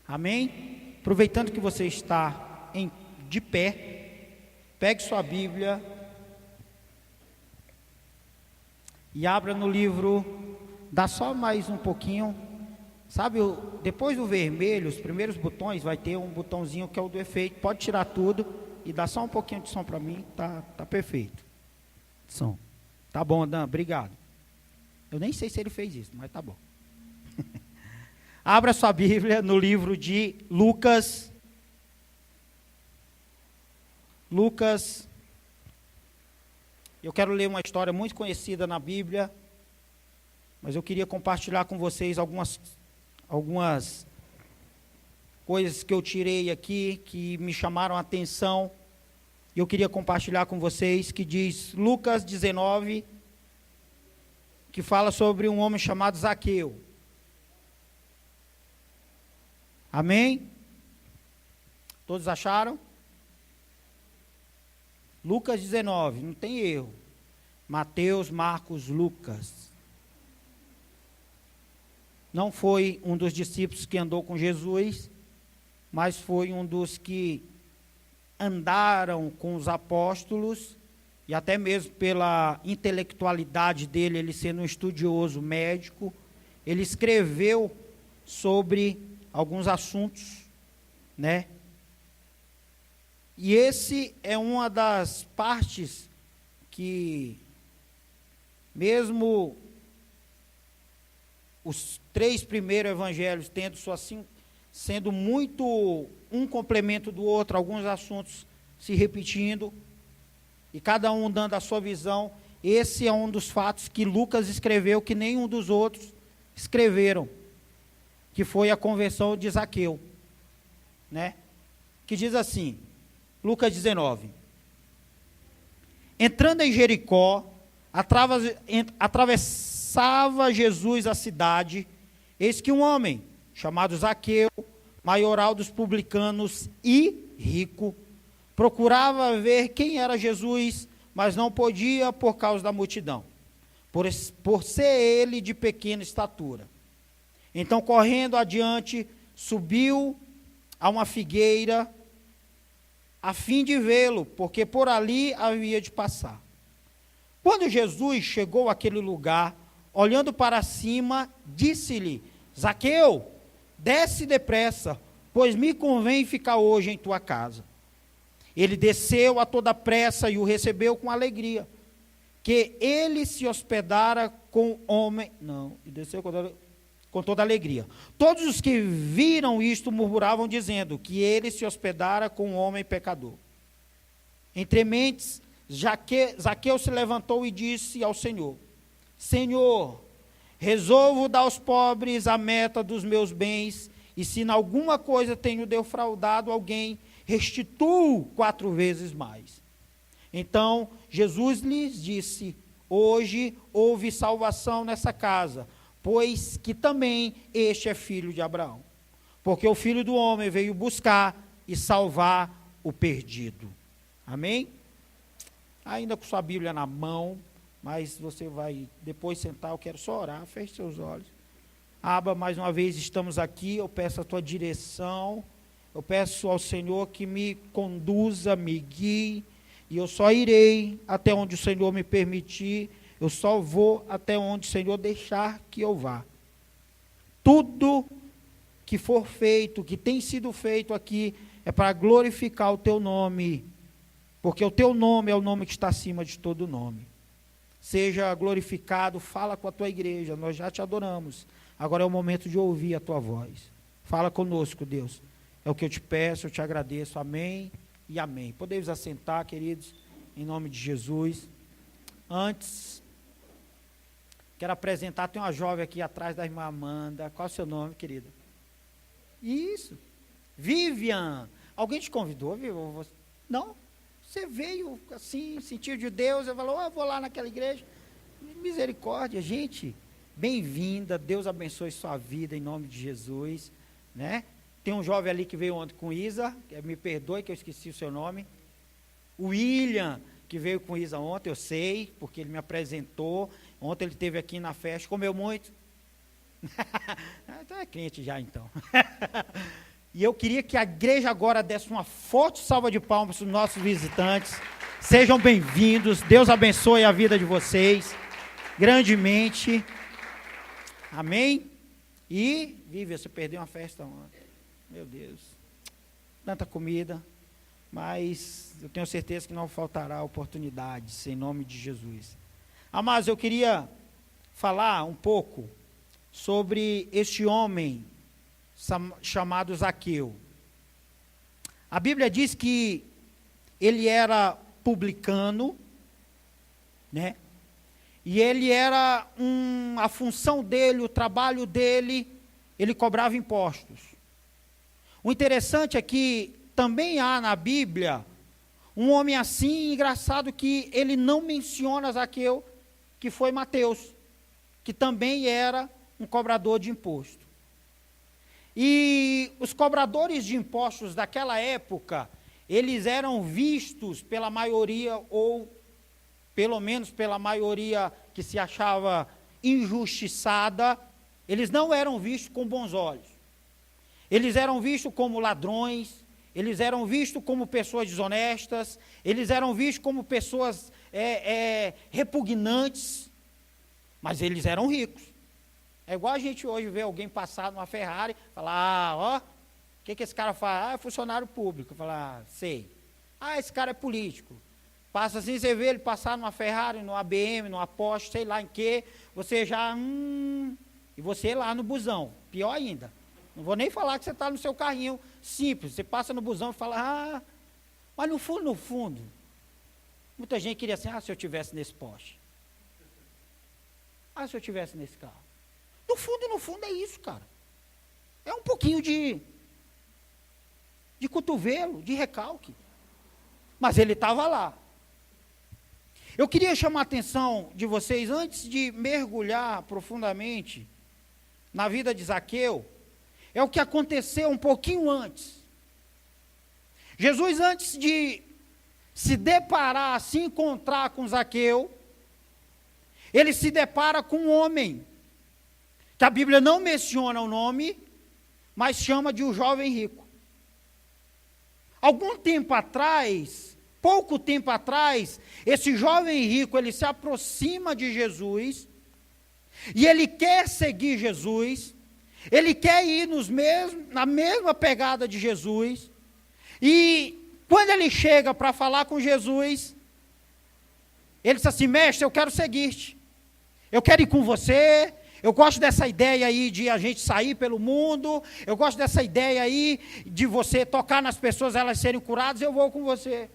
Amém? Aproveitando que você está de pé, pegue sua Bíblia e abra no livro, dá só mais um pouquinho, sabe, depois do vermelho, os primeiros botões, vai ter um botãozinho que é o do efeito, pode tirar tudo e dá só um pouquinho de som para mim, tá perfeito. Som. Tá bom, Dan, obrigado. Eu nem sei se ele fez isso, mas tá bom. Abra sua Bíblia no livro de Lucas. Lucas. Eu quero ler uma história muito conhecida na Bíblia, mas eu queria compartilhar com vocês algumas coisas que eu tirei aqui, que me chamaram a atenção. E eu queria compartilhar com vocês, que diz Lucas 19, que fala sobre um homem chamado Zaqueu. Amém? Todos acharam? Lucas 19, não tem erro. Mateus, Marcos, Lucas. Não foi um dos discípulos que andou com Jesus, mas foi um dos que andaram com os apóstolos, e até mesmo pela intelectualidade dele, ele sendo um estudioso médico, ele escreveu sobre alguns assuntos, né? E esse é uma das partes que, mesmo os 3 primeiros evangelhos sendo muito um complemento do outro, alguns assuntos se repetindo, e cada um dando a sua visão, esse é um dos fatos que Lucas escreveu, que nenhum dos outros escreveram, que foi a conversão de Zaqueu, né? Que diz assim, Lucas 19, entrando em Jericó, atravessava Jesus a cidade, eis que um homem, chamado Zaqueu, maioral dos publicanos e rico, procurava ver quem era Jesus, mas não podia por causa da multidão, por ser ele de pequena estatura. Então, correndo adiante, subiu a uma figueira, a fim de vê-lo, porque por ali havia de passar. Quando Jesus chegou àquele lugar, olhando para cima, disse-lhe, Zaqueu, desce depressa, pois me convém ficar hoje em tua casa. Ele desceu a toda pressa e o recebeu com alegria, que ele se hospedara com homem... Não, e desceu com toda alegria. Todos os que viram isto murmuravam, dizendo que ele se hospedara com um homem pecador. Entre mentes, Zaqueu se levantou e disse ao Senhor, Senhor, resolvo dar aos pobres a meta dos meus bens, e se em alguma coisa tenho defraudado alguém, restituo 4 vezes mais. Então, Jesus lhes disse, hoje houve salvação nessa casa, pois que também este é filho de Abraão. Porque o Filho do Homem veio buscar e salvar o perdido. Amém? Ainda com sua Bíblia na mão, mas você vai depois sentar, eu quero só orar, feche seus olhos. Abba, mais uma vez estamos aqui, eu peço a tua direção, eu peço ao Senhor que me conduza, me guie, e eu só irei até onde o Senhor me permitir, eu só vou até onde o Senhor deixar que eu vá. Tudo que for feito, que tem sido feito aqui, é para glorificar o teu nome, porque o teu nome é o nome que está acima de todo nome. Seja glorificado, fala com a tua igreja, nós já te adoramos, agora é o momento de ouvir a tua voz. Fala conosco, Deus, é o que eu te peço, eu te agradeço, amém e amém. Podemos assentar, queridos, em nome de Jesus. Antes, quero apresentar, tem uma jovem aqui atrás da irmã Amanda. Qual é o seu nome, querida? Isso, Vivian. Alguém te convidou, viu? Não? Você veio assim, sentiu de Deus, você falou, eu vou lá naquela igreja. Misericórdia, gente, bem-vinda, Deus abençoe sua vida em nome de Jesus, né? Tem um jovem ali que veio ontem com Isa, me perdoe que eu esqueci o seu nome. O William, que veio com Isa ontem, eu sei, porque ele me apresentou. Ontem ele esteve aqui na festa, comeu muito. Então é crente já, então. E eu queria que a igreja agora desse uma forte salva de palmas para os nossos visitantes. Sejam bem-vindos. Deus abençoe a vida de vocês grandemente. Amém? E, Vivi, você perdeu uma festa ontem. Meu Deus. Tanta comida. Mas eu tenho certeza que não faltará oportunidades, em nome de Jesus. Amados, eu queria falar um pouco sobre este homem chamado Zaqueu. A Bíblia diz que ele era publicano, né? E ele era a função dele, o trabalho dele, ele cobrava impostos. O interessante é que também há na Bíblia um homem assim, engraçado, que ele não menciona Zaqueu, que foi Mateus, que também era um cobrador de imposto. E os cobradores de impostos daquela época, eles eram vistos pela maioria, ou pelo menos pela maioria que se achava injustiçada, eles não eram vistos com bons olhos. Eles eram vistos como ladrões, eles eram vistos como pessoas desonestas, eles eram vistos como pessoas repugnantes, mas eles eram ricos. É igual a gente hoje vê alguém passar numa Ferrari, falar, ó, o que esse cara faz? É funcionário público. Falar, sei. Esse cara é político. Passa assim, você vê ele passar numa Ferrari, numa BM, numa Porsche, sei lá em quê, você já, e você lá no busão, pior ainda. Não vou nem falar que você está no seu carrinho simples, você passa no busão e fala, mas no fundo, muita gente queria assim, se eu tivesse nesse Porsche. Se eu tivesse nesse carro. No fundo é isso, cara. É um pouquinho de cotovelo, de recalque. Mas ele estava lá. Eu queria chamar a atenção de vocês, antes de mergulhar profundamente na vida de Zaqueu, é o que aconteceu um pouquinho antes. Jesus, antes de se deparar, se encontrar com Zaqueu, ele se depara com um homem, que a Bíblia não menciona o nome, mas chama de um jovem rico. Algum tempo atrás, pouco tempo atrás, esse jovem rico, ele se aproxima de Jesus, e ele quer seguir Jesus, ele quer ir na mesma pegada de Jesus, e quando ele chega para falar com Jesus, ele diz assim, mestre, eu quero seguir-te, eu quero ir com você, eu gosto dessa ideia aí de a gente sair pelo mundo, eu gosto dessa ideia aí de você tocar nas pessoas, elas serem curadas, eu vou com você.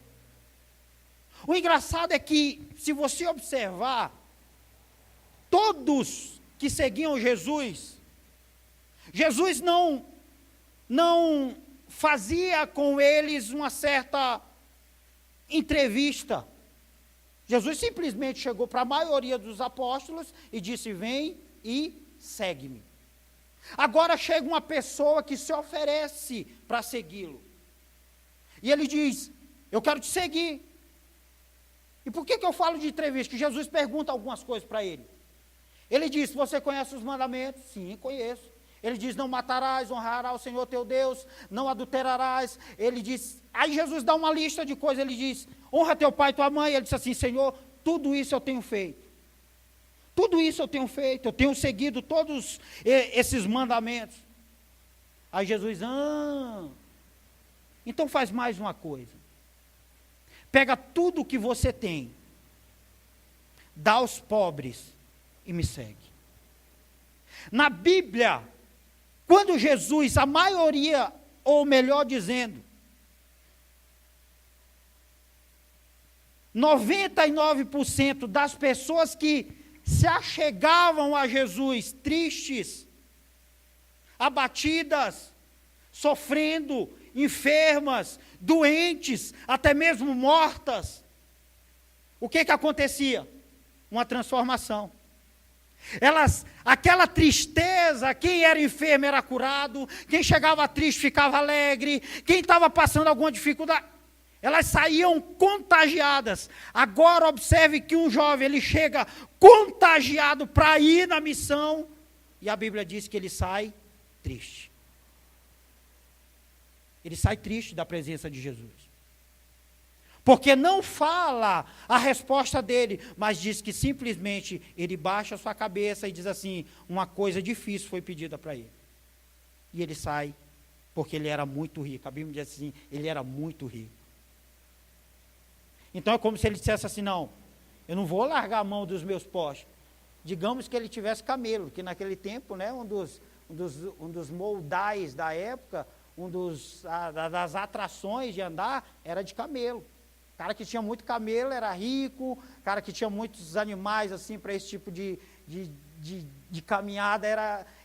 O engraçado é que, se você observar, todos que seguiam Jesus não fazia com eles uma certa entrevista. Jesus simplesmente chegou para a maioria dos apóstolos e disse, vem e segue-me. Agora chega uma pessoa que se oferece para segui-lo. E ele diz, eu quero te seguir. E por que eu falo de entrevista? Que Jesus pergunta algumas coisas para ele. Ele diz, você conhece os mandamentos? Sim, conheço. Ele diz, não matarás, honrarás o Senhor teu Deus, não adulterarás. Ele diz, aí Jesus dá uma lista de coisas, ele diz, honra teu pai e tua mãe. Ele diz assim, Senhor, tudo isso eu tenho feito. Tudo isso eu tenho feito, eu tenho seguido todos esses mandamentos. Aí Jesus, então faz mais uma coisa. Pega tudo o que você tem, dá aos pobres e me segue. Na Bíblia, quando Jesus, a maioria, ou melhor dizendo, 99% das pessoas que se achegavam a Jesus tristes, abatidas, sofrendo, enfermas, doentes, até mesmo mortas, o que acontecia? Uma transformação. Aquela tristeza, quem era enfermo era curado, quem chegava triste ficava alegre, quem estava passando alguma dificuldade, elas saíam contagiadas. Agora observe que um jovem, ele chega contagiado para ir na missão, e a Bíblia diz que ele sai triste. Ele sai triste da presença de Jesus. Porque não fala a resposta dele, mas diz que simplesmente ele baixa a sua cabeça e diz assim, uma coisa difícil foi pedida para ele. E ele sai, porque ele era muito rico. A Bíblia diz assim, ele era muito rico. Então é como se ele dissesse assim, não, eu não vou largar a mão dos meus postes. Digamos que ele tivesse camelo, que naquele tempo, né, um dos moldais da época, das atrações de andar, era de camelo. Cara que tinha muito camelo era rico, cara que tinha muitos animais assim para esse tipo de caminhada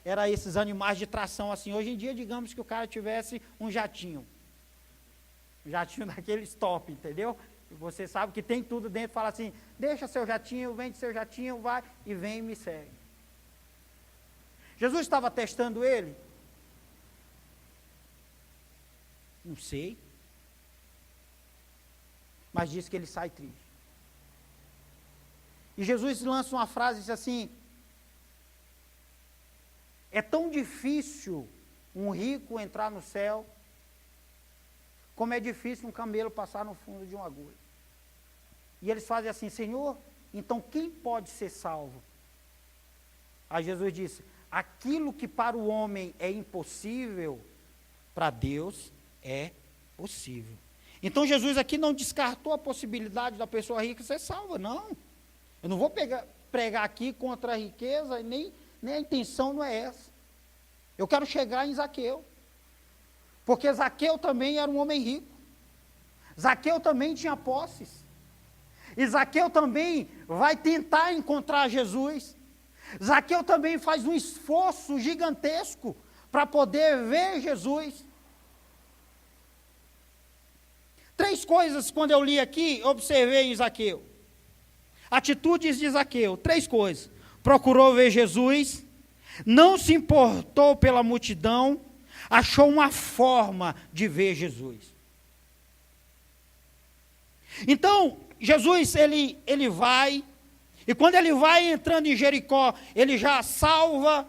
era esses animais de tração assim. Hoje em dia, digamos que o cara tivesse um jatinho daqueles top, entendeu? Você sabe que tem tudo dentro, fala assim, deixa seu jatinho, vende seu jatinho, vai e vem e me segue. Jesus estava testando ele? Não sei. Mas diz que ele sai triste. E Jesus lança uma frase, diz assim, é tão difícil um rico entrar no céu, como é difícil um camelo passar no fundo de uma agulha. E eles fazem assim, Senhor, então quem pode ser salvo? Aí Jesus disse, aquilo que para o homem é impossível, para Deus é possível. Então Jesus aqui não descartou a possibilidade da pessoa rica ser salva, não. Eu não vou pregar aqui contra a riqueza, nem a intenção não é essa. Eu quero chegar em Zaqueu. Porque Zaqueu também era um homem rico. Zaqueu também tinha posses. E Zaqueu também vai tentar encontrar Jesus. Zaqueu também faz um esforço gigantesco para poder ver Jesus. 3 coisas, quando eu li aqui, observei em Zaqueu. Atitudes de Zaqueu, 3 coisas. Procurou ver Jesus, não se importou pela multidão, achou uma forma de ver Jesus. Então, Jesus, ele vai, e quando ele vai entrando em Jericó, ele já salva,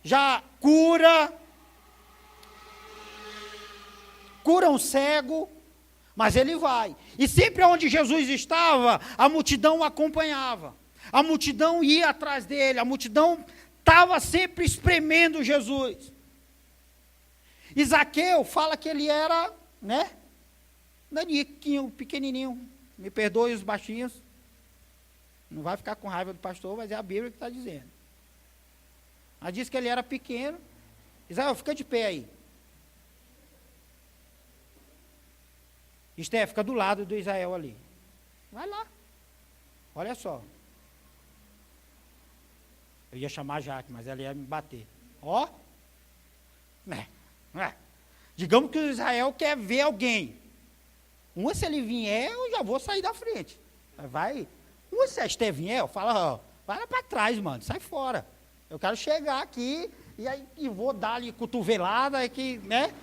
já cura um cego, mas ele vai. E sempre onde Jesus estava, a multidão o acompanhava. A multidão ia atrás dele, a multidão estava sempre espremendo Jesus. E Zaqueu fala que ele era, né, naniquinho, pequenininho. Me perdoe os baixinhos. Não vai ficar com raiva do pastor, mas é a Bíblia que está dizendo. Ela diz que ele era pequeno. Israel, fica de pé aí. Esté, fica do lado do Israel ali. Vai lá. Olha só. Eu ia chamar a Jaque, mas ela ia me bater. Ó. Digamos que o Israel quer ver alguém. Se ele vier, eu já vou sair da frente. Vai. Se a Esté vier, fala, ó, vai lá para trás, mano, sai fora. Eu quero chegar aqui e vou dar ali cotovelada, né?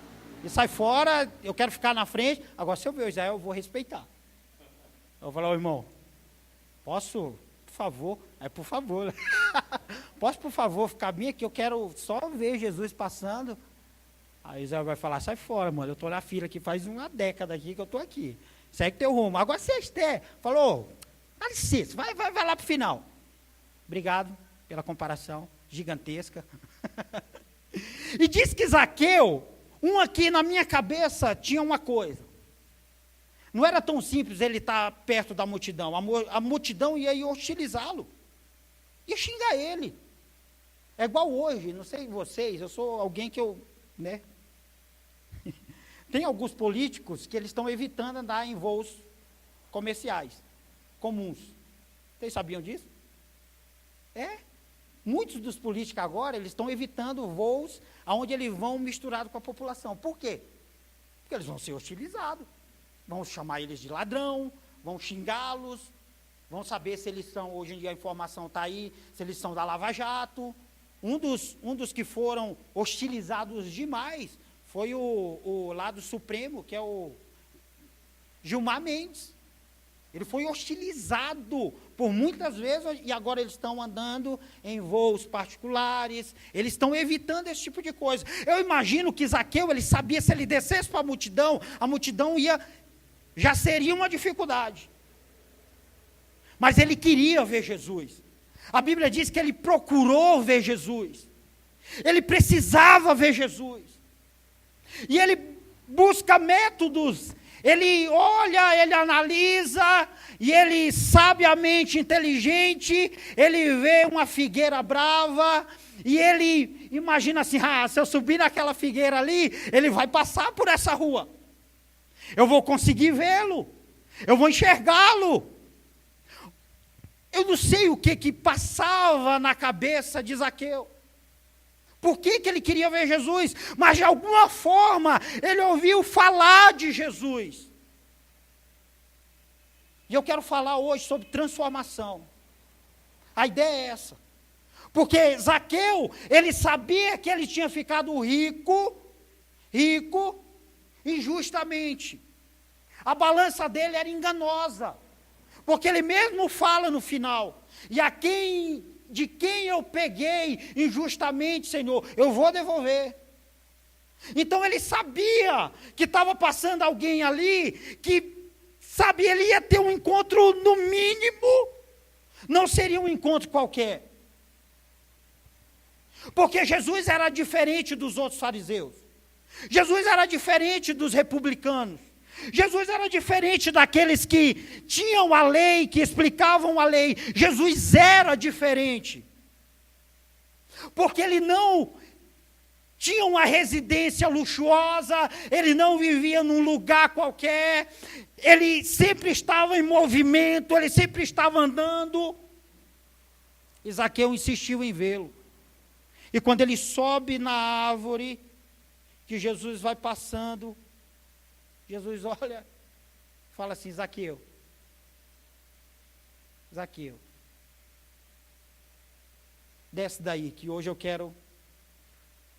E sai fora, eu quero ficar na frente. Agora, se eu ver o Israel, eu vou respeitar. Eu vou falar, ô irmão, posso, por favor? Por favor. Posso, por favor, ficar bem aqui? Eu quero só ver Jesus passando. Aí Israel vai falar, sai fora, mano. Eu estou na fila aqui, faz uma década aqui que eu estou aqui. Segue teu rumo. Agora, se a Esté falou, dá licença, vai lá para o final. Obrigado pela comparação gigantesca. E diz que Zaqueu, aqui na minha cabeça tinha uma coisa. Não era tão simples ele estar perto da multidão. A multidão ia hostilizá-lo. Ia xingar ele. É igual hoje, não sei vocês, eu sou alguém que né? Tem alguns políticos que eles estão evitando andar em voos comerciais, comuns. Vocês sabiam disso? Muitos dos políticos agora, eles estão evitando voos onde eles vão misturados com a população. Por quê? Porque eles vão ser hostilizados. Vão chamar eles de ladrão, vão xingá-los, vão saber se eles são, hoje em dia a informação está aí, se eles são da Lava Jato. Um dos que foram hostilizados demais foi o lado supremo, que é o Gilmar Mendes. Ele foi hostilizado por muitas vezes, e agora eles estão andando em voos particulares, eles estão evitando esse tipo de coisa. Eu imagino que Zaqueu, ele sabia, se ele descesse para a multidão já seria uma dificuldade. Mas ele queria ver Jesus. A Bíblia diz que ele procurou ver Jesus. Ele precisava ver Jesus. E ele busca métodos. Ele olha, ele analisa, e ele sabiamente inteligente, ele vê uma figueira brava, e ele imagina assim, se eu subir naquela figueira ali, ele vai passar por essa rua. Eu vou conseguir vê-lo, eu vou enxergá-lo. Eu não sei o que passava na cabeça de Zaqueu. Por que ele queria ver Jesus? Mas de alguma forma ele ouviu falar de Jesus. E eu quero falar hoje sobre transformação. A ideia é essa. Porque Zaqueu, ele sabia que ele tinha ficado rico injustamente. A balança dele era enganosa. Porque ele mesmo fala no final, de quem eu peguei injustamente, Senhor, eu vou devolver. Então ele sabia que estava passando alguém ali, que sabia, ele ia ter um encontro no mínimo, não seria um encontro qualquer. Porque Jesus era diferente dos outros fariseus. Jesus era diferente dos republicanos. Jesus era diferente daqueles que tinham a lei, que explicavam a lei. Jesus era diferente. Porque ele não tinha uma residência luxuosa, ele não vivia num lugar qualquer, ele sempre estava em movimento, ele sempre estava andando. E Zaqueu insistiu em vê-lo. E quando ele sobe na árvore, que Jesus vai passando, Jesus olha, fala assim, Zaqueu, desce daí, que hoje eu quero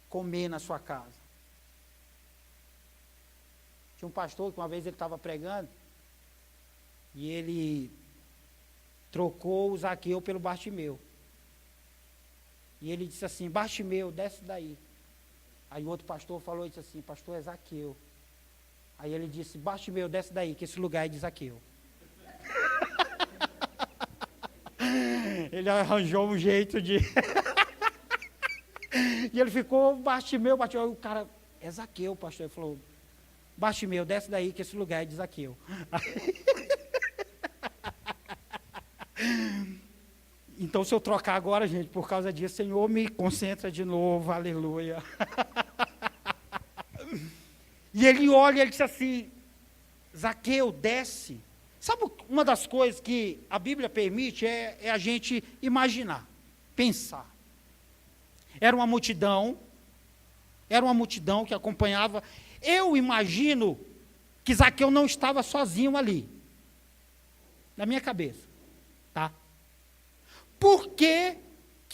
comer na sua casa. Tinha um pastor que uma vez ele estava pregando, e ele trocou o Zaqueu pelo Bartimeu. E ele disse assim, Bartimeu, desce daí. Aí o outro pastor falou, disse assim, pastor, é Zaqueu. Aí ele disse, Bartimeu, desce daí, que esse lugar é de Zaqueu. Ele arranjou um jeito de... E ele ficou, Bartimeu, o cara, é Zaqueu, pastor. Ele falou, Bartimeu, desce daí, que esse lugar é de Zaqueu. Então, se eu trocar agora, gente, por causa disso, Senhor, me concentra de novo, aleluia. E ele olha e ele diz assim, Zaqueu, desce. Sabe uma das coisas que a Bíblia permite é a gente imaginar, pensar. Era uma multidão que acompanhava. Eu imagino que Zaqueu não estava sozinho ali, na minha cabeça, tá? Por que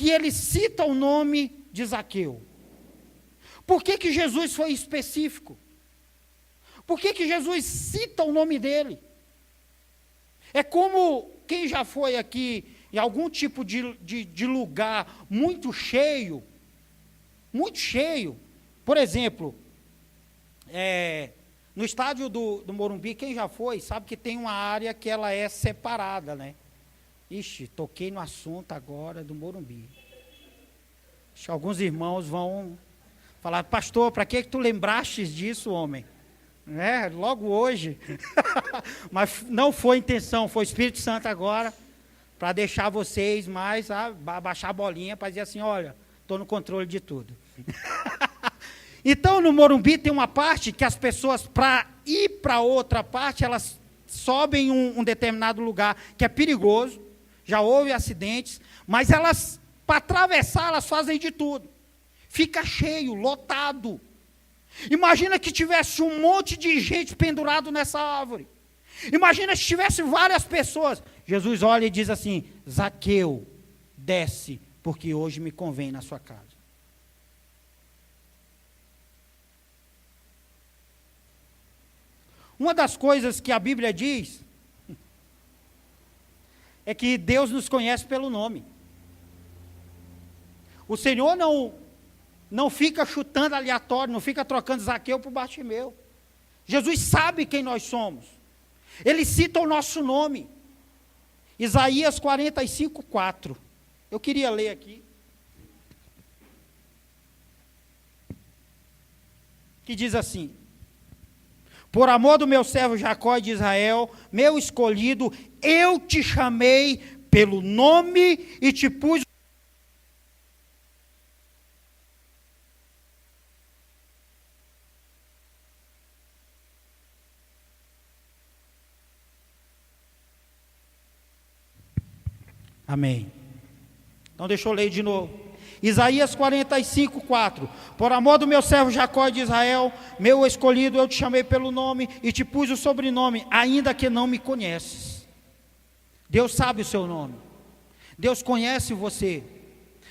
ele cita o nome de Zaqueu? Por que Jesus foi específico? Por que Jesus cita o nome dele? É como quem já foi aqui em algum tipo de lugar muito cheio, por exemplo, no estádio do Morumbi, quem já foi, sabe que tem uma área que ela é separada, né? Ixi, toquei no assunto agora do Morumbi. Acho que alguns irmãos vão falar, pastor, para que tu lembraste disso, homem? Logo hoje. Mas não foi intenção, foi o Espírito Santo agora, para deixar vocês mais, baixar a bolinha, para dizer assim, olha, estou no controle de tudo. Então, no Morumbi tem uma parte que as pessoas, para ir para outra parte, elas sobem em um determinado lugar que é perigoso, já houve acidentes, mas elas, para atravessar, elas fazem de tudo. Fica cheio, lotado. Imagina que tivesse um monte de gente pendurado nessa árvore. Imagina se tivesse várias pessoas. Jesus olha e diz assim, Zaqueu, desce, porque hoje me convém na sua casa. Uma das coisas que a Bíblia diz, é que Deus nos conhece pelo nome. O Senhor não fica chutando aleatório, não fica trocando Zaqueu por Bartimeu. Jesus sabe quem nós somos. Ele cita o nosso nome. Isaías 45, 4. Eu queria ler aqui. Que diz assim: por amor do meu servo Jacó e de Israel, meu escolhido, eu te chamei pelo nome e te pus. Amém. Então deixa eu ler de novo. Isaías 45, 4. Por amor do meu servo Jacó e de Israel, meu escolhido, eu te chamei pelo nome e te pus o sobrenome, ainda que não me conheces. Deus sabe o seu nome. Deus conhece você.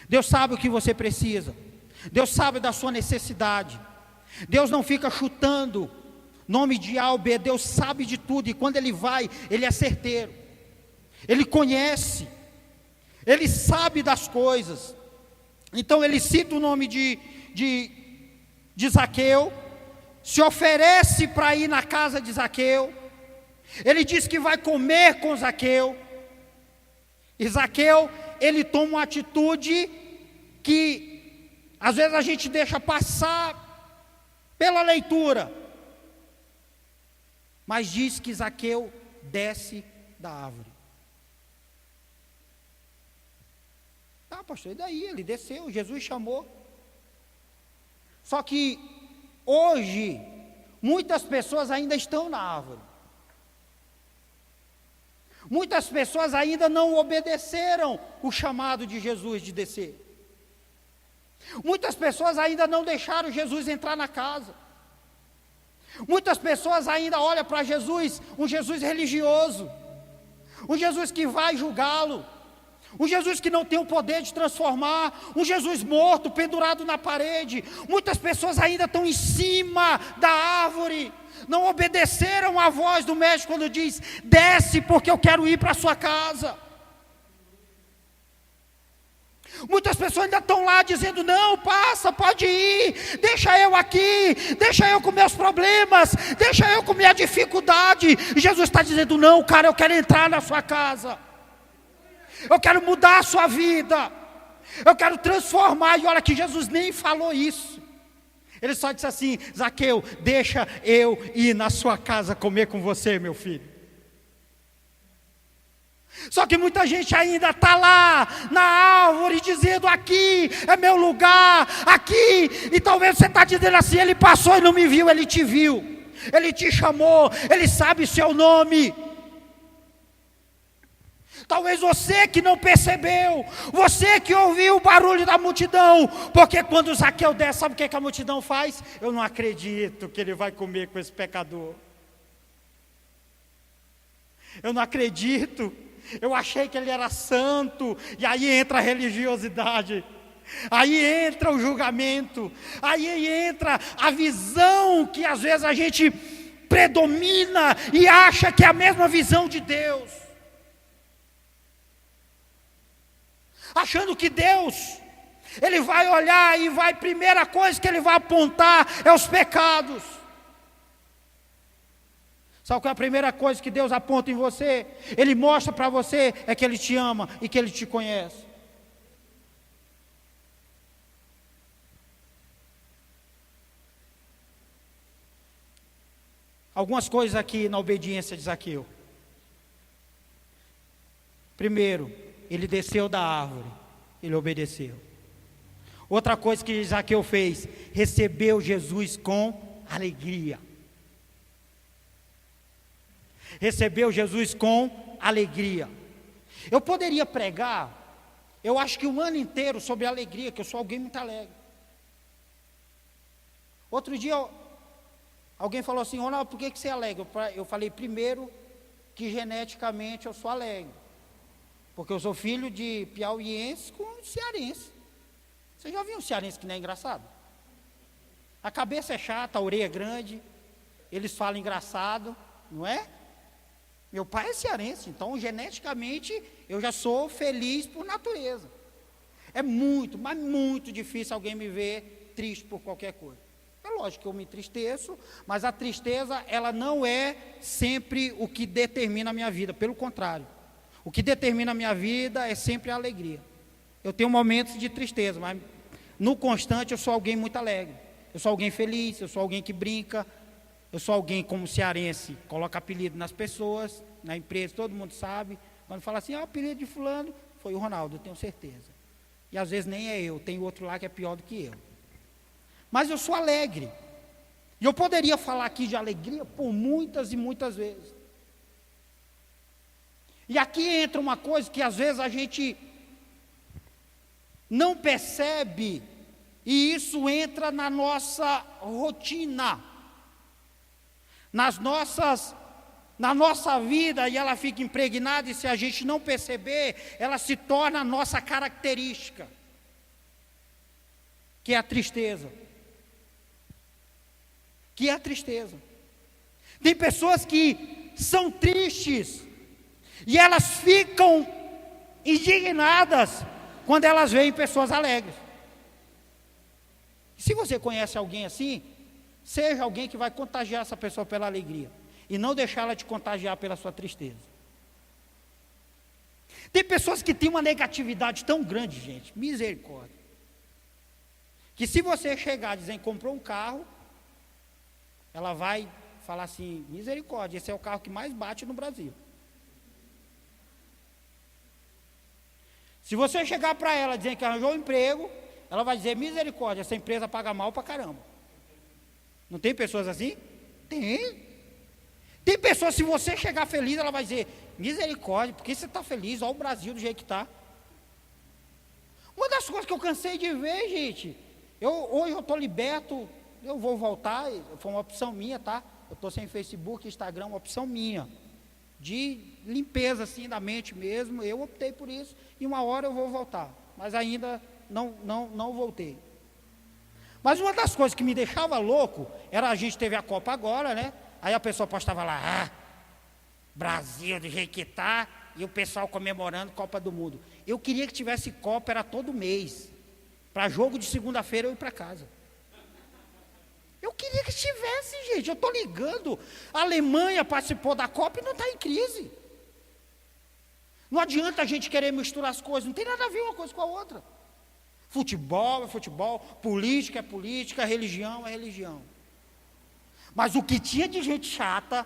Deus sabe o que você precisa. Deus sabe da sua necessidade. Deus não fica chutando nome de A ou B. Deus sabe de tudo, e quando Ele vai, Ele é certeiro. Ele conhece. Ele sabe das coisas. Então ele cita o nome de Zaqueu, se oferece para ir na casa de Zaqueu, ele diz que vai comer com Zaqueu, e Zaqueu, ele toma uma atitude que às vezes a gente deixa passar pela leitura, mas diz que Zaqueu desce da árvore. Ah, pastor, e daí? Ele desceu, Jesus chamou. Só que hoje, muitas pessoas ainda estão na árvore. Muitas pessoas ainda não obedeceram o chamado de Jesus de descer. Muitas pessoas ainda não deixaram Jesus entrar na casa. Muitas pessoas ainda olham para Jesus, um Jesus religioso, um Jesus que vai julgá-lo, um Jesus que não tem o poder de transformar, um Jesus morto, pendurado na parede. Muitas pessoas ainda estão em cima da árvore, não obedeceram à voz do médico quando diz: desce porque eu quero ir para a sua casa. Muitas pessoas ainda estão lá dizendo: não, passa, pode ir, deixa eu aqui, deixa eu com meus problemas, deixa eu com minha dificuldade. E Jesus está dizendo: não, cara, eu quero entrar na sua casa. Eu quero mudar a sua vida. Eu quero transformar. E olha que Jesus nem falou isso. Ele só disse assim: Zaqueu, deixa eu ir na sua casa comer com você, meu filho. Só que muita gente ainda está lá na árvore dizendo: aqui é meu lugar, aqui. E talvez você está dizendo assim: ele passou e não me viu. Ele te viu, ele te chamou, ele sabe o seu nome. Talvez você que não percebeu, você que ouviu o barulho da multidão, porque quando Zaqueu desce, sabe o que a multidão faz? Eu não acredito que ele vai comer com esse pecador. Eu não acredito, eu achei que ele era santo. E aí entra a religiosidade, aí entra o julgamento, aí entra a visão que às vezes a gente predomina e acha que é a mesma visão de Deus. Achando que Deus, Ele vai olhar e vai, primeira coisa que Ele vai apontar é os pecados. Sabe qual é a primeira coisa que Deus aponta em você? Ele mostra para você é que Ele te ama e que Ele te conhece. Algumas coisas aqui na obediência de Zaqueu. Primeiro, ele desceu da árvore, ele obedeceu. Outra coisa que Zaqueu fez: recebeu Jesus com alegria. Recebeu Jesus com alegria. Eu poderia pregar, eu acho que o ano inteiro, sobre alegria, que eu sou alguém muito alegre. Outro dia, alguém falou assim: Ronaldo, por que você é alegre? Eu falei: primeiro, que geneticamente eu sou alegre. Porque eu sou filho de piauiense com cearense. Você já viu um cearense que não é engraçado? A cabeça é chata, a orelha é grande, eles falam engraçado, não é? Meu pai é cearense, então geneticamente eu já sou feliz por natureza. É muito, mas muito difícil alguém me ver triste por qualquer coisa. É lógico que eu me entristeço, mas a tristeza, ela não é sempre o que determina a minha vida, pelo contrário. O que determina a minha vida é sempre a alegria. Eu tenho momentos de tristeza, mas no constante eu sou alguém muito alegre. Eu sou alguém feliz, eu sou alguém que brinca, eu sou alguém como cearense, coloca apelido nas pessoas, na empresa, todo mundo sabe. Quando fala assim, o apelido de fulano foi o Ronaldo, eu tenho certeza. E às vezes nem é eu, tem outro lá que é pior do que eu. Mas eu sou alegre. E eu poderia falar aqui de alegria por muitas e muitas vezes. E aqui entra uma coisa que às vezes a gente não percebe, e isso entra na nossa rotina, na nossa vida, e ela fica impregnada, e se a gente não perceber, ela se torna a nossa característica, que é a tristeza. Que é a tristeza. Tem pessoas que são tristes, e elas ficam indignadas quando elas veem pessoas alegres. Se você conhece alguém assim, seja alguém que vai contagiar essa pessoa pela alegria, e não deixar ela te contagiar pela sua tristeza. Tem pessoas que têm uma negatividade tão grande, gente, misericórdia, que se você chegar dizendo que comprou um carro, ela vai falar assim, misericórdia, esse é o carro que mais bate no Brasil. Se você chegar para ela dizendo que arranjou um emprego, ela vai dizer, misericórdia, essa empresa paga mal para caramba. Não tem pessoas assim? Tem. Tem pessoas, se você chegar feliz, ela vai dizer, misericórdia, porque você está feliz, olha o Brasil do jeito que está. Uma das coisas que eu cansei de ver, gente, hoje eu estou liberto, eu vou voltar, foi uma opção minha, tá? Eu estou sem Facebook, Instagram, uma opção minha, de limpeza assim da mente mesmo, eu optei por isso, e uma hora eu vou voltar, mas ainda não voltei. Mas uma das coisas que me deixava louco, era a gente teve a Copa agora, né? Aí a pessoa postava lá, Brasil do jeito que está, e o pessoal comemorando Copa do Mundo. Eu queria que tivesse Copa, era todo mês, para jogo de segunda-feira eu ir para casa. Eu queria que tivesse, gente, eu estou ligando, a Alemanha participou da Copa e não está em crise. Não adianta a gente querer misturar as coisas, não tem nada a ver uma coisa com a outra. Futebol é futebol, política é política, religião é religião. Mas o que tinha de gente chata,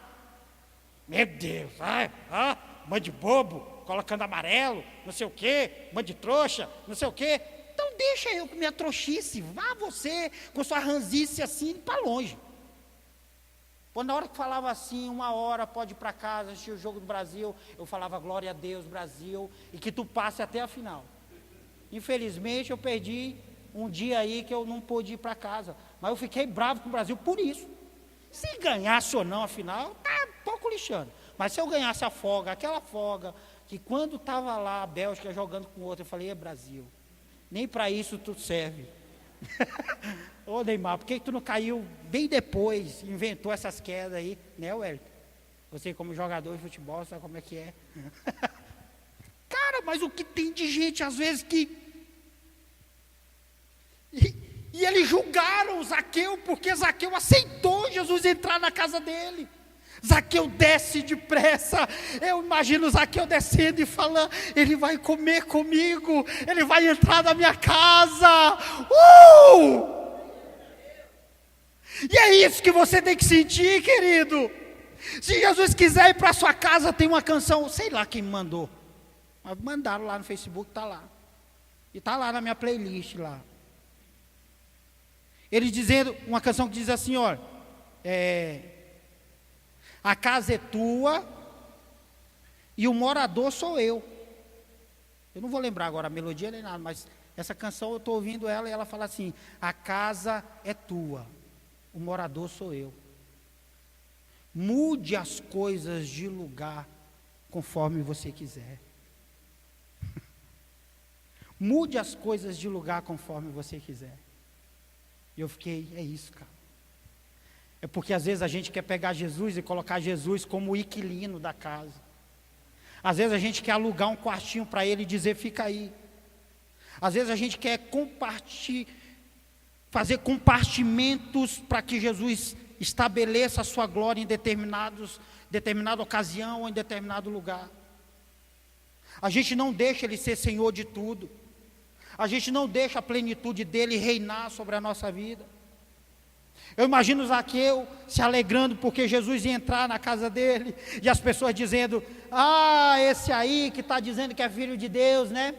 meu Deus, mãe de bobo, colocando amarelo, não sei o quê, mãe de trouxa, não sei o quê. Então deixa eu com minha trouxice, vá você com sua ranzice assim para longe. Quando na hora que falava assim, 1 hora pode ir para casa, assistir o jogo do Brasil, eu falava glória a Deus Brasil, e que tu passe até a final. Infelizmente eu perdi um dia aí que eu não pude ir para casa, mas eu fiquei bravo com o Brasil por isso. Se ganhasse ou não a final, tá pouco lixando. Mas se eu ganhasse a folga, aquela folga, que quando estava lá a Bélgica jogando com o outro, eu falei, Brasil, nem para isso tu serve. Ô Neymar, por que tu não caiu bem depois, inventou essas quedas aí, né, Wellington? Você como jogador de futebol, sabe como é que é? Cara, mas o que tem de gente, às vezes, que... E eles julgaram Zaqueu, porque Zaqueu aceitou Jesus entrar na casa dele. Zaqueu desce depressa, eu imagino Zaqueu descendo e falando, ele vai comer comigo, ele vai entrar na minha casa, E é isso que você tem que sentir, querido. Se Jesus quiser ir para a sua casa, tem uma canção, sei lá quem me mandou, mas mandaram lá no Facebook, está lá, e está lá na minha playlist lá. Ele dizendo, uma canção que diz assim, olha, a casa é tua e o morador sou eu. Eu não vou lembrar agora a melodia nem nada, mas essa canção eu estou ouvindo ela e ela fala assim, a casa é tua, o morador sou eu. Mude as coisas de lugar conforme você quiser. Mude as coisas de lugar conforme você quiser. E eu fiquei, é isso, cara. É porque às vezes a gente quer pegar Jesus e colocar Jesus como o inquilino da casa. Às vezes a gente quer alugar um quartinho para ele e dizer, fica aí. Às vezes a gente quer fazer compartimentos para que Jesus estabeleça a sua glória em determinada ocasião ou em determinado lugar. A gente não deixa ele ser Senhor de tudo. A gente não deixa a plenitude dele reinar sobre a nossa vida. Eu imagino Zaqueu se alegrando porque Jesus ia entrar na casa dele, e as pessoas dizendo, esse aí que está dizendo que é filho de Deus, né?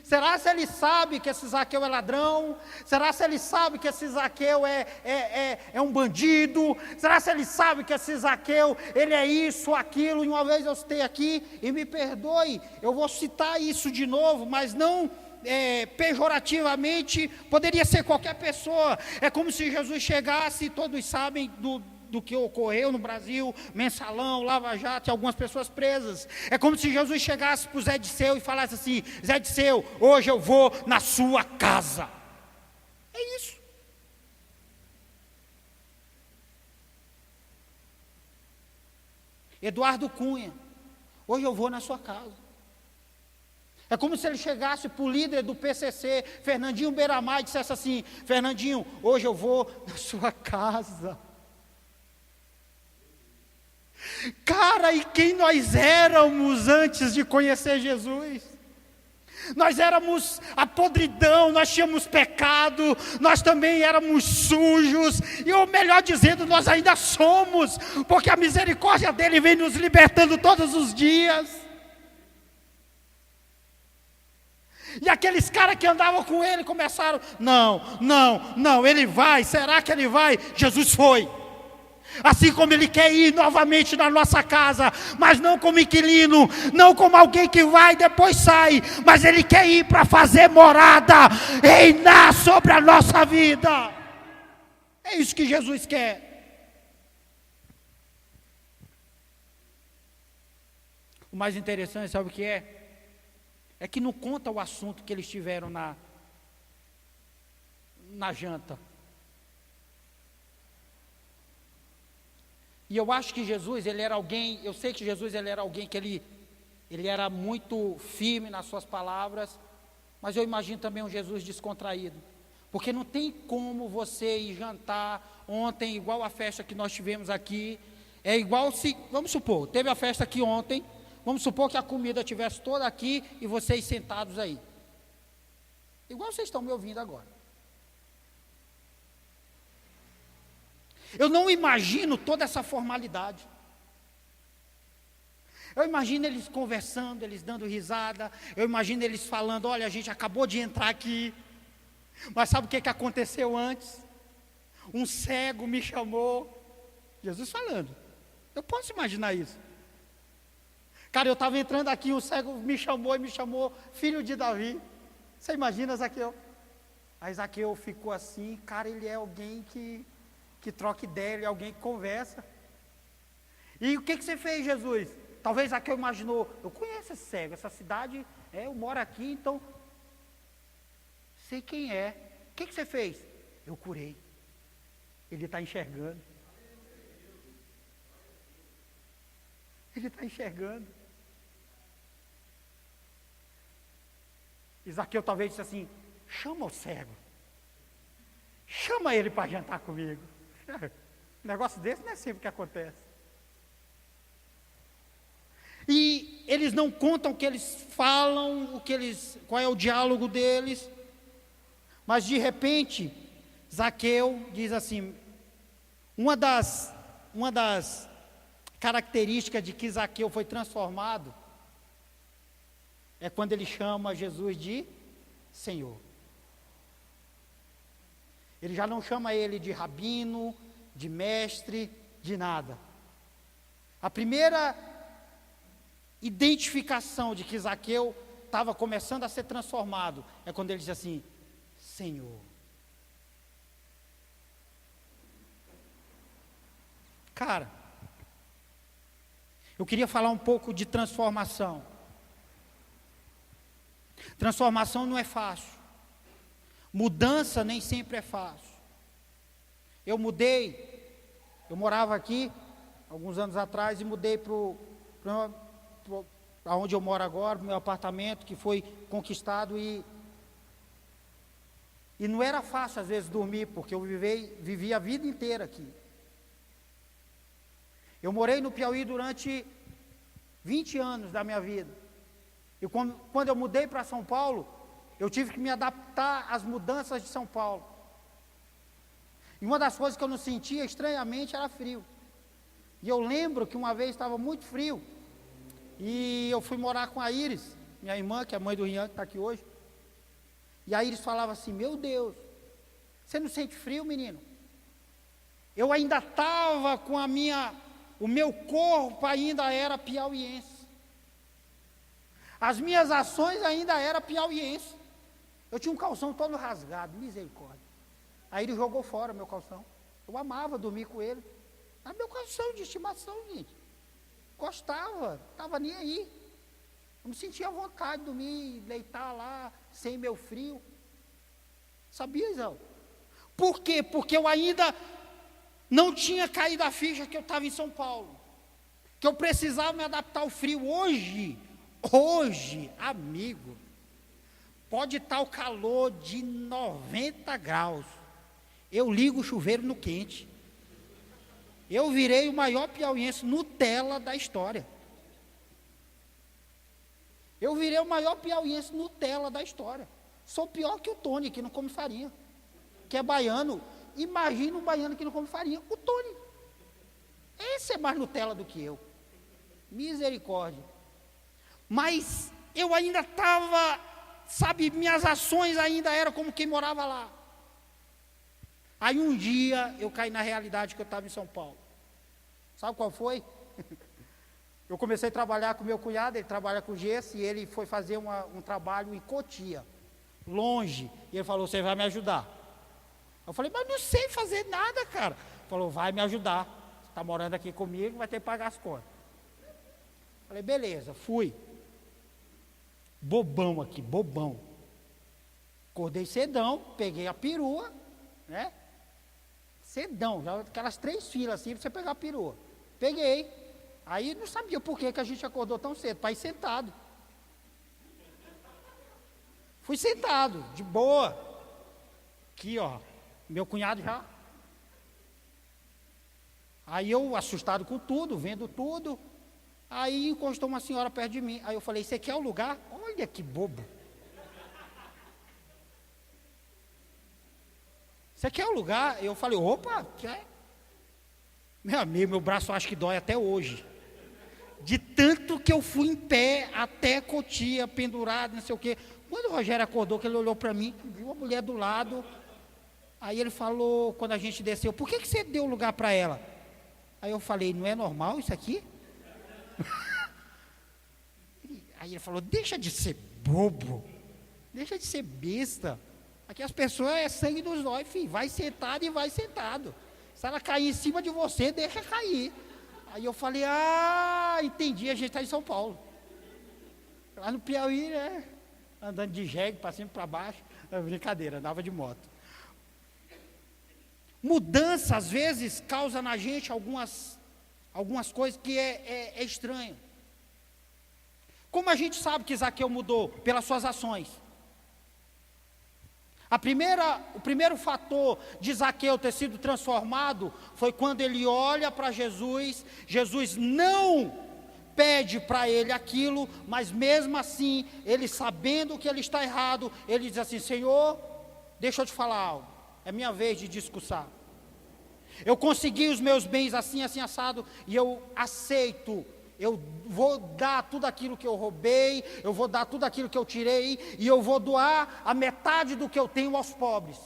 Será se ele sabe que esse Zaqueu é ladrão? Será se ele sabe que esse Zaqueu é um bandido? Será se ele sabe que esse Zaqueu, ele é isso, aquilo? E uma vez eu citei aqui, e me perdoe, eu vou citar isso de novo, mas não pejorativamente, poderia ser qualquer pessoa. É como se Jesus chegasse, todos sabem do que ocorreu no Brasil, Mensalão, Lava Jato e algumas pessoas presas. É como se Jesus chegasse para o Zé Disseu e falasse assim, Zé Disseu, hoje eu vou na sua casa. É isso. Eduardo Cunha, hoje eu vou na sua casa. É como se ele chegasse para o líder do PCC, Fernandinho Beiramar, e dissesse assim, Fernandinho, hoje eu vou na sua casa. Cara, e quem nós éramos antes de conhecer Jesus? Nós éramos a podridão, nós tínhamos pecado, nós também éramos sujos, e ou melhor dizendo, nós ainda somos, porque a misericórdia dele vem nos libertando todos os dias. E aqueles caras que andavam com ele começaram, não, ele vai, será que ele vai? Jesus foi. Assim como ele quer ir novamente na nossa casa, mas não como inquilino, não como alguém que vai e depois sai, mas ele quer ir para fazer morada, reinar sobre a nossa vida. É isso que Jesus quer. O mais interessante, sabe o que é? É que não conta o assunto que eles tiveram na janta. E eu acho que Jesus, ele era alguém, eu sei que Jesus ele era alguém que ele era muito firme nas suas palavras, mas eu imagino também um Jesus descontraído. Porque não tem como você ir jantar ontem, igual a festa que nós tivemos aqui, é igual se, vamos supor, teve a festa aqui ontem, vamos supor que a comida estivesse toda aqui e vocês sentados aí. Igual vocês estão me ouvindo agora. Eu não imagino toda essa formalidade. Eu imagino eles conversando, eles dando risada. Eu imagino eles falando, olha, a gente acabou de entrar aqui. Mas sabe o que aconteceu antes? Um cego me chamou. Jesus falando. Eu posso imaginar isso. Cara, eu estava entrando aqui, um cego me chamou, filho de Davi. Você imagina Zaqueu? Aí Zaqueu ficou assim, cara, ele é alguém que troca ideia, ele é alguém que conversa. E o que você fez, Jesus? Talvez Zaqueu imaginou, eu conheço esse cego, essa cidade, eu moro aqui, então, sei quem é. O que você fez? Eu curei. Ele está enxergando. Ele está enxergando. E Zaqueu talvez disse assim, chama o cego. Chama ele para jantar comigo. Um negócio desse não é sempre que acontece. E eles não contam o que eles falam, qual é o diálogo deles. Mas de repente, Zaqueu diz assim, uma das características de que Zaqueu foi transformado é quando ele chama Jesus de Senhor. Ele já não chama ele de rabino, de mestre, de nada. A primeira identificação de que Zaqueu estava começando a ser transformado é quando ele diz assim, Senhor. Cara, eu queria falar um pouco de transformação. Transformação não é fácil. Mudança nem sempre é fácil. eu morava aqui, alguns anos atrás, e mudei para onde eu moro agora, para o meu apartamento, que foi conquistado, e não era fácil, às vezes, dormir, porque eu vivi a vida inteira aqui. Eu morei no Piauí durante 20 anos da minha vida, e quando eu mudei para São Paulo, eu tive que me adaptar às mudanças de São Paulo. E uma das coisas que eu não sentia, estranhamente, era frio. E eu lembro que uma vez estava muito frio, e eu fui morar com a Iris, minha irmã, que é a mãe do Rian, que está aqui hoje. E a Iris falava assim: meu Deus, você não sente frio, menino? Eu ainda estava com o meu corpo ainda era piauiense. As minhas ações ainda eram piauiense. Eu tinha um calção todo rasgado, misericórdia. Aí ele jogou fora meu calção. Eu amava dormir com ele. Era meu calção de estimação, gente. Gostava, estava nem aí. Eu me sentia à vontade de dormir, deitar lá, sem meu frio. Sabia, Isão? Por quê? Porque eu ainda não tinha caído a ficha que eu estava em São Paulo. Que eu precisava me adaptar ao frio. Hoje, amigo, pode estar o calor de 90 graus. Eu ligo o chuveiro no quente. Eu virei o maior piauiense Nutella da história. Eu virei o maior piauiense Nutella da história. Sou pior que o Tony, que não come farinha. Que é baiano. Imagina um baiano que não come farinha. O Tony. Esse é mais Nutella do que eu. Misericórdia. Mas eu ainda estava, sabe, minhas ações ainda eram como quem morava lá. Aí um dia eu caí na realidade que eu estava em São Paulo. Sabe qual foi? Eu comecei a trabalhar com meu cunhado, ele trabalha com gesso, e ele foi fazer um trabalho em Cotia, longe. E ele falou: você vai me ajudar? Eu falei: mas não sei fazer nada, cara. Ele falou: vai me ajudar. Você está morando aqui comigo, vai ter que pagar as contas. Eu falei: beleza, fui. Bobão aqui, bobão. Acordei cedão, peguei a perua, né? Cedão, já aquelas 3 filas assim para você pegar a perua. Peguei. Aí não sabia por que a gente acordou tão cedo, para ir sentado. Fui sentado, de boa. Aqui, ó, meu cunhado já. Aí eu, assustado com tudo, vendo tudo. Aí encostou uma senhora perto de mim. Aí eu falei: você quer o lugar? Olha que bobo. Você quer o lugar? Eu falei: opa, quer? Meu amigo, meu braço acho que dói até hoje. De tanto que eu fui em pé até Cotia, pendurado, não sei o quê. Quando o Rogério acordou, que ele olhou para mim, viu a mulher do lado. Aí ele falou, quando a gente desceu: por que você deu lugar para ela? Aí eu falei: não é normal isso aqui? Aí ele falou: deixa de ser bobo, deixa de ser besta. Aqui as pessoas é sangue dos olhos, filho. Vai sentado e vai sentado. Se ela cair em cima de você, deixa cair. Aí eu falei: ah, entendi, a gente está em São Paulo. Lá no Piauí, né? Andando de jegue para cima e para baixo. É brincadeira, andava de moto. Mudança, às vezes, causa na gente algumas coisas que é estranho. Como a gente sabe que Zaqueu mudou? Pelas suas ações. O primeiro fator de Zaqueu ter sido transformado foi quando ele olha para Jesus. Jesus não pede para ele aquilo, mas mesmo assim, ele sabendo que ele está errado, ele diz assim: Senhor, deixa eu te falar algo, é minha vez de discursar. Eu consegui os meus bens assim, assim, assado, e eu aceito. Eu vou dar tudo aquilo que eu roubei, eu vou dar tudo aquilo que eu tirei, e eu vou doar a metade do que eu tenho aos pobres.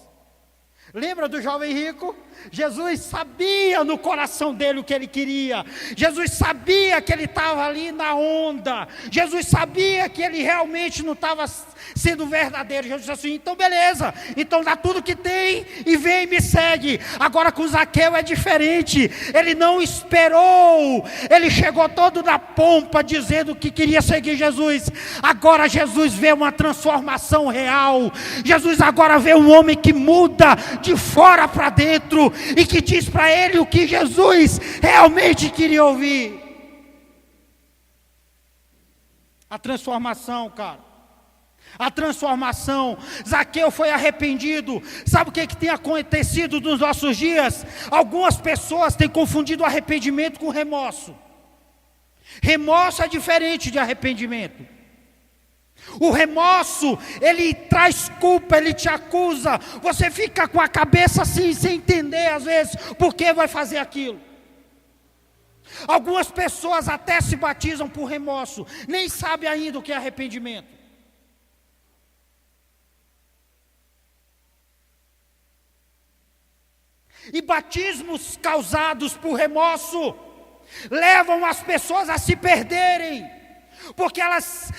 Lembra do jovem rico? Jesus sabia no coração dele o que ele queria. Jesus sabia que ele estava ali na onda. Jesus sabia que ele realmente não estava sendo verdadeiro. Jesus disse assim: então beleza, então dá tudo que tem e vem e me segue. Agora com Zaqueu é diferente. Ele não esperou, ele chegou todo na pompa dizendo que queria seguir Jesus. Agora Jesus vê uma transformação real. Jesus agora vê um homem que muda de fora para dentro e que diz para ele o que Jesus realmente queria ouvir. A transformação, cara. A transformação. Zaqueu foi arrependido. Sabe o que tem acontecido nos nossos dias? Algumas pessoas têm confundido arrependimento com remorso. Remorso é diferente de arrependimento. O remorso, ele traz culpa, ele te acusa. Você fica com a cabeça assim, sem entender às vezes por que vai fazer aquilo. Algumas pessoas até se batizam por remorso, nem sabem ainda o que é arrependimento. E batismos causados por remorso levam as pessoas a se perderem, porque elas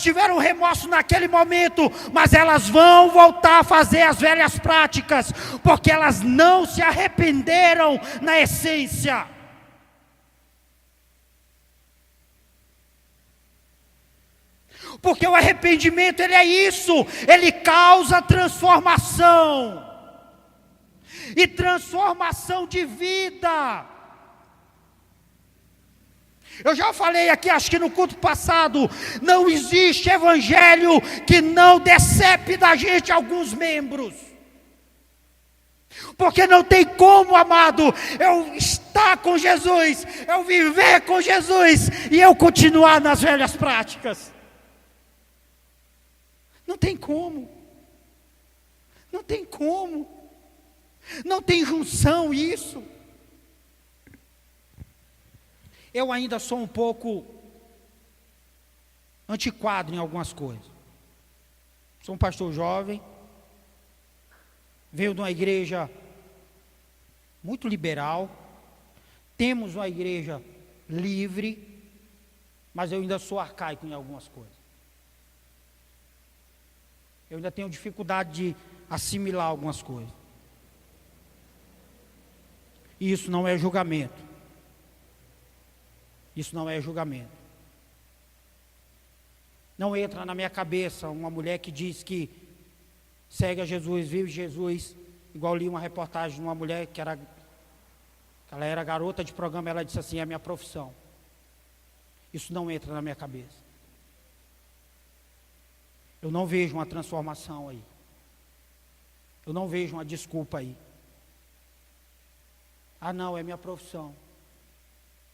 tiveram remorso naquele momento, mas elas vão voltar a fazer as velhas práticas, porque elas não se arrependeram na essência. Porque o arrependimento, ele é isso, ele causa transformação, e transformação de vida. Eu já falei aqui, acho que no culto passado, não existe evangelho que não decepe da gente alguns membros. Porque não tem como, amado, eu estar com Jesus, eu viver com Jesus e eu continuar nas velhas práticas. Não tem como. Não tem como. Não tem junção isso. Eu ainda sou um pouco antiquado em algumas coisas. Sou um pastor jovem, venho de uma igreja muito liberal, temos uma igreja livre, mas eu ainda sou arcaico em algumas coisas. Eu ainda tenho dificuldade de assimilar algumas coisas. E isso não é julgamento. Isso não é julgamento. Não entra na minha cabeça uma mulher que diz que segue a Jesus, vive Jesus. Igual li uma reportagem de uma mulher que ela era garota de programa, ela disse assim: é a minha profissão. Isso não entra na minha cabeça. Eu não vejo uma transformação aí. Eu não vejo uma desculpa aí. Ah, não, é minha profissão.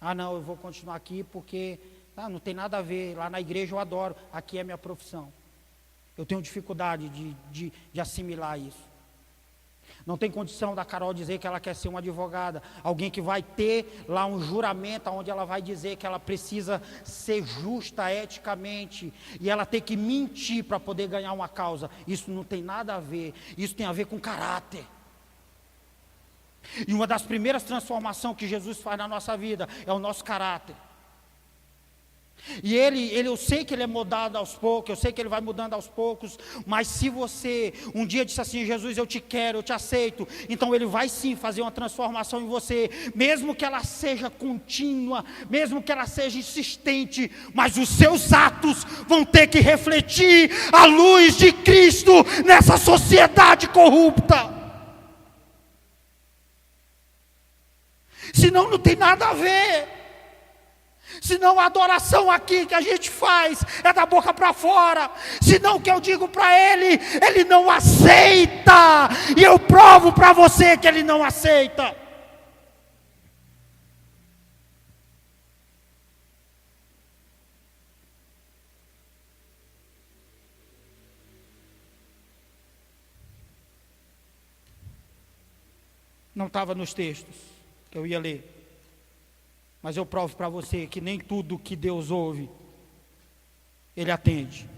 Ah, não, eu vou continuar aqui porque não tem nada a ver. Lá na igreja eu adoro, aqui é minha profissão. Eu tenho dificuldade de assimilar isso. Não tem condição da Carol dizer que ela quer ser uma advogada. Alguém que vai ter lá um juramento onde ela vai dizer que ela precisa ser justa eticamente. E ela tem que mentir para poder ganhar uma causa. Isso não tem nada a ver. Isso tem a ver com caráter. E uma das primeiras transformações que Jesus faz na nossa vida é o nosso caráter. E eu sei que ele é mudado aos poucos, eu sei que ele vai mudando aos poucos, mas se você um dia disse assim: Jesus, eu te quero, eu te aceito, então ele vai sim fazer uma transformação em você, mesmo que ela seja contínua, mesmo que ela seja insistente, mas os seus atos vão ter que refletir a luz de Cristo nessa sociedade corrupta. Senão não tem nada a ver. Senão a adoração aqui que a gente faz é da boca para fora. Senão o que eu digo para ele, ele não aceita. E eu provo para você que ele não aceita. Não estava nos textos que eu ia ler. Mas eu provo para você que nem tudo que Deus ouve, Ele atende.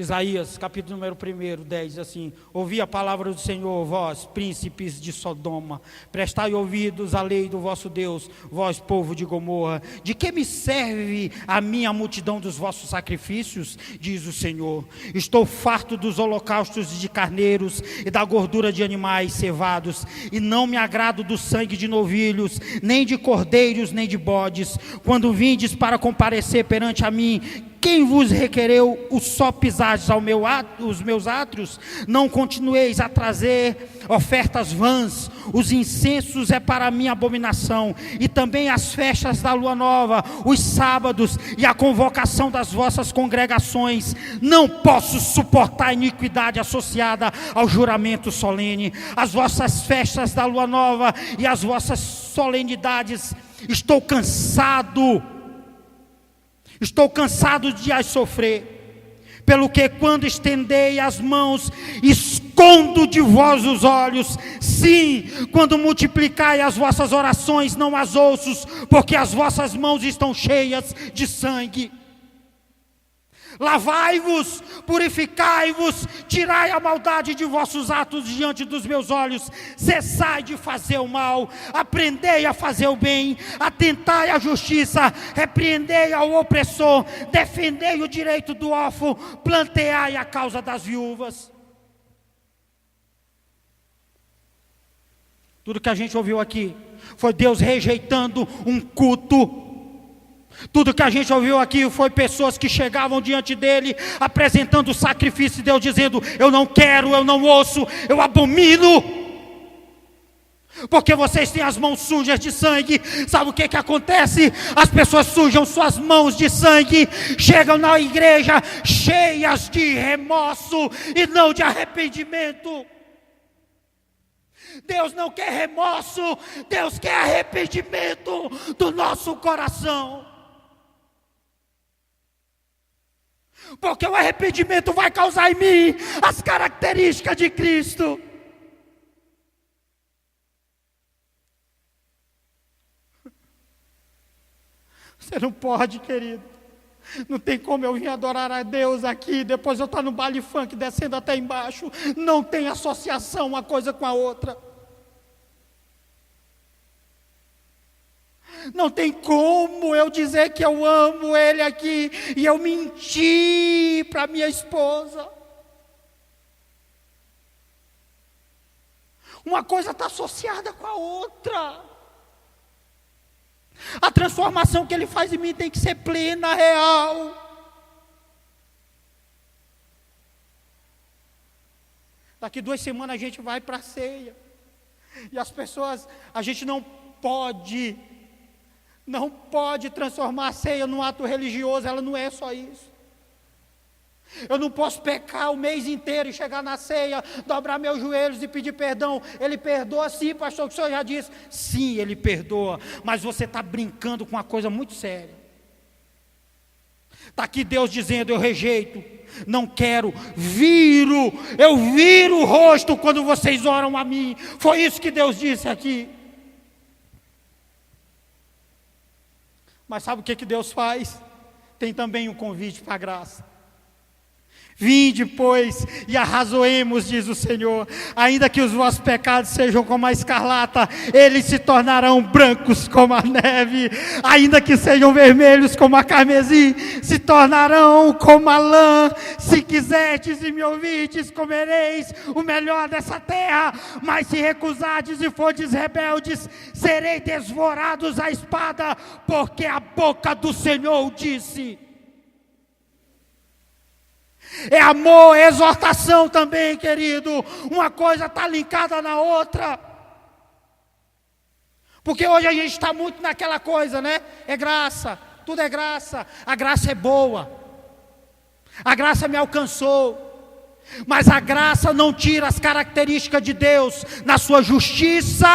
Isaías, capítulo número 1, 10, assim: ouvi a palavra do Senhor, vós, príncipes de Sodoma, prestai ouvidos à lei do vosso Deus, vós, povo de Gomorra. De que me serve a minha multidão dos vossos sacrifícios? Diz o Senhor. Estou farto dos holocaustos de carneiros e da gordura de animais cevados, e não me agrado do sangue de novilhos, nem de cordeiros, nem de bodes. Quando vindes para comparecer perante a mim, quem vos requereu o só pisares os meus átrios? Não continueis a trazer ofertas vãs. Os incensos é para mim abominação, e também as festas da lua nova, os sábados e a convocação das vossas congregações. Não posso suportar a iniquidade associada ao juramento solene, as vossas festas da lua nova e as vossas solenidades. Estou cansado de as sofrer, pelo que quando estendei as mãos, escondo de vós os olhos. Sim, quando multiplicai as vossas orações, não as ouço, porque as vossas mãos estão cheias de sangue. Lavai-vos, purificai-vos, tirai a maldade de vossos atos diante dos meus olhos. Cessai de fazer o mal, aprendei a fazer o bem, atentai à justiça, repreendei ao opressor, defendei o direito do órfão, planteai a causa das viúvas. Tudo que a gente ouviu aqui foi Deus rejeitando um culto. Tudo que a gente ouviu aqui foi pessoas que chegavam diante dele, apresentando o sacrifício, e Deus dizendo: eu não quero, eu não ouço, eu abomino, porque vocês têm as mãos sujas de sangue. Sabe o que acontece? As pessoas sujam suas mãos de sangue, chegam na igreja cheias de remorso e não de arrependimento. Deus não quer remorso, Deus quer arrependimento do nosso coração. Porque o arrependimento vai causar em mim as características de Cristo. Você não pode, querido. Não tem como eu vir adorar a Deus aqui, depois eu estar no baile funk descendo até embaixo. Não tem associação uma coisa com a outra. Não tem como eu dizer que eu amo ele aqui e eu mentir para minha esposa. Uma coisa está associada com a outra. A transformação que ele faz em mim tem que ser plena, real. Daqui 2 semanas a gente vai para a ceia. E as pessoas, a gente não pode transformar a ceia num ato religioso. Ela não é só isso. Eu não posso pecar o mês inteiro e chegar na ceia, dobrar meus joelhos e pedir perdão. Ele perdoa sim, pastor, que o senhor já disse. Sim, ele perdoa, mas você está brincando com uma coisa muito séria. Está aqui Deus dizendo: eu rejeito, não quero, eu viro o rosto quando vocês oram a mim. Foi isso que Deus disse aqui. Mas sabe o que Deus faz? Tem também um convite para a graça. Vinde, pois, e arrazoemos, diz o Senhor. Ainda que os vossos pecados sejam como a escarlata, eles se tornarão brancos como a neve. Ainda que sejam vermelhos como a carmesim, se tornarão como a lã. Se quiserdes e me ouvirdes, comereis o melhor dessa terra. Mas se recusardes e fordes rebeldes, serei devorados à espada, porque a boca do Senhor disse. É amor, é exortação também, querido. Uma coisa está linkada na outra. Porque hoje a gente está muito naquela coisa, né? É graça, tudo é graça. A graça é boa. A graça me alcançou. Mas a graça não tira as características de Deus na sua justiça.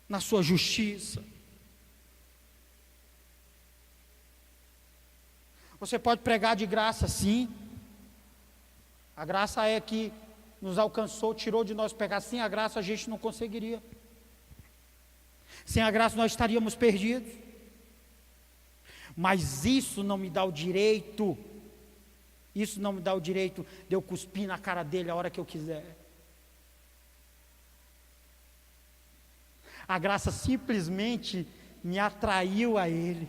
Na sua justiça. Você pode pregar de graça, sim. A graça é que nos alcançou, tirou de nós o pecado. Sem a graça a gente não conseguiria. Sem a graça nós estaríamos perdidos. Mas isso não me dá o direito, de eu cuspir na cara dele a hora que eu quiser. A graça simplesmente me atraiu a Ele.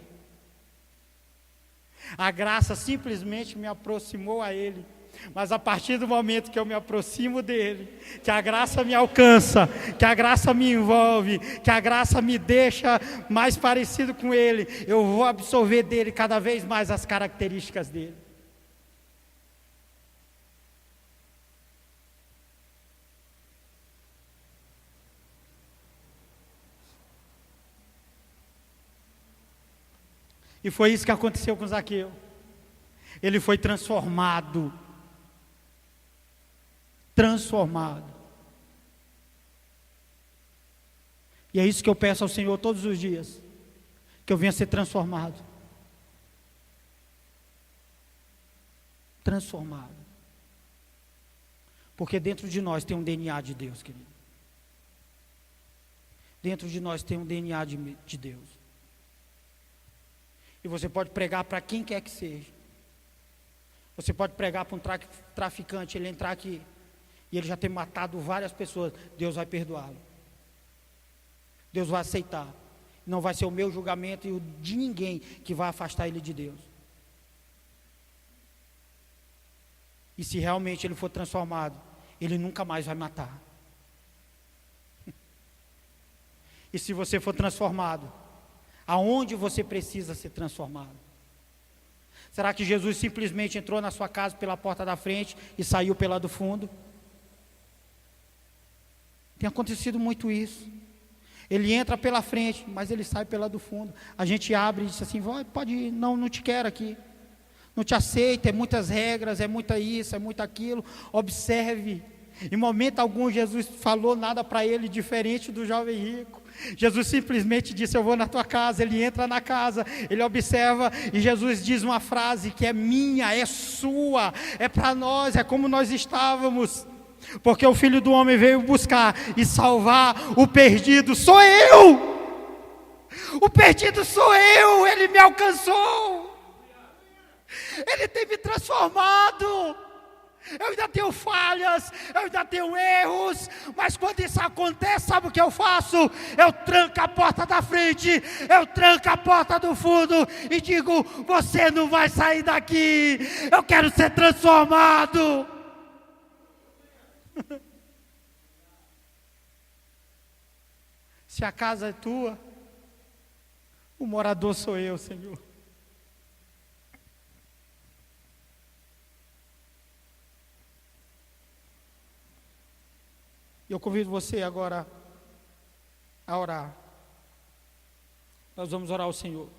A graça simplesmente me aproximou a Ele. Mas a partir do momento que eu me aproximo dEle, que a graça me alcança, que a graça me envolve, que a graça me deixa mais parecido com Ele, eu vou absorver dEle cada vez mais as características dEle. E foi isso que aconteceu com Zaqueu. Ele foi transformado. E é isso que eu peço ao Senhor todos os dias, que eu venha ser transformado. Porque dentro de nós tem um DNA de Deus, querido. Dentro de nós tem um DNA de Deus. E você pode pregar para quem quer que seja. Você pode pregar para um traficante, ele entrar aqui e ele já ter matado várias pessoas. Deus vai perdoá-lo. Deus vai aceitar. Não vai ser o meu julgamento e o de ninguém que vai afastar ele de Deus. E se realmente ele for transformado, ele nunca mais vai matar. E se você for transformado, aonde você precisa ser transformado? Será que Jesus simplesmente entrou na sua casa pela porta da frente e saiu pela do fundo? Tem acontecido muito isso. Ele entra pela frente, mas ele sai pela do fundo. A gente abre e diz assim: pode ir, não te quero aqui. Não te aceito, é muitas regras, é muita isso, é muito aquilo. Observe. Em momento algum Jesus falou nada para ele diferente do jovem rico. Jesus simplesmente disse: eu vou na tua casa. Ele entra na casa, ele observa, e Jesus diz uma frase que é minha, é sua, é para nós, é como nós estávamos. Porque o Filho do Homem veio buscar e salvar o perdido. Sou eu! O perdido sou eu! Ele me alcançou! Ele tem me transformado! Eu ainda tenho falhas, eu ainda tenho erros, mas quando isso acontece, sabe o que eu faço? Eu tranco a porta da frente, eu tranco a porta do fundo e digo: você não vai sair daqui, eu quero ser transformado. Se a casa é tua, o morador sou eu, Senhor. Eu convido você agora a orar. Nós vamos orar ao Senhor.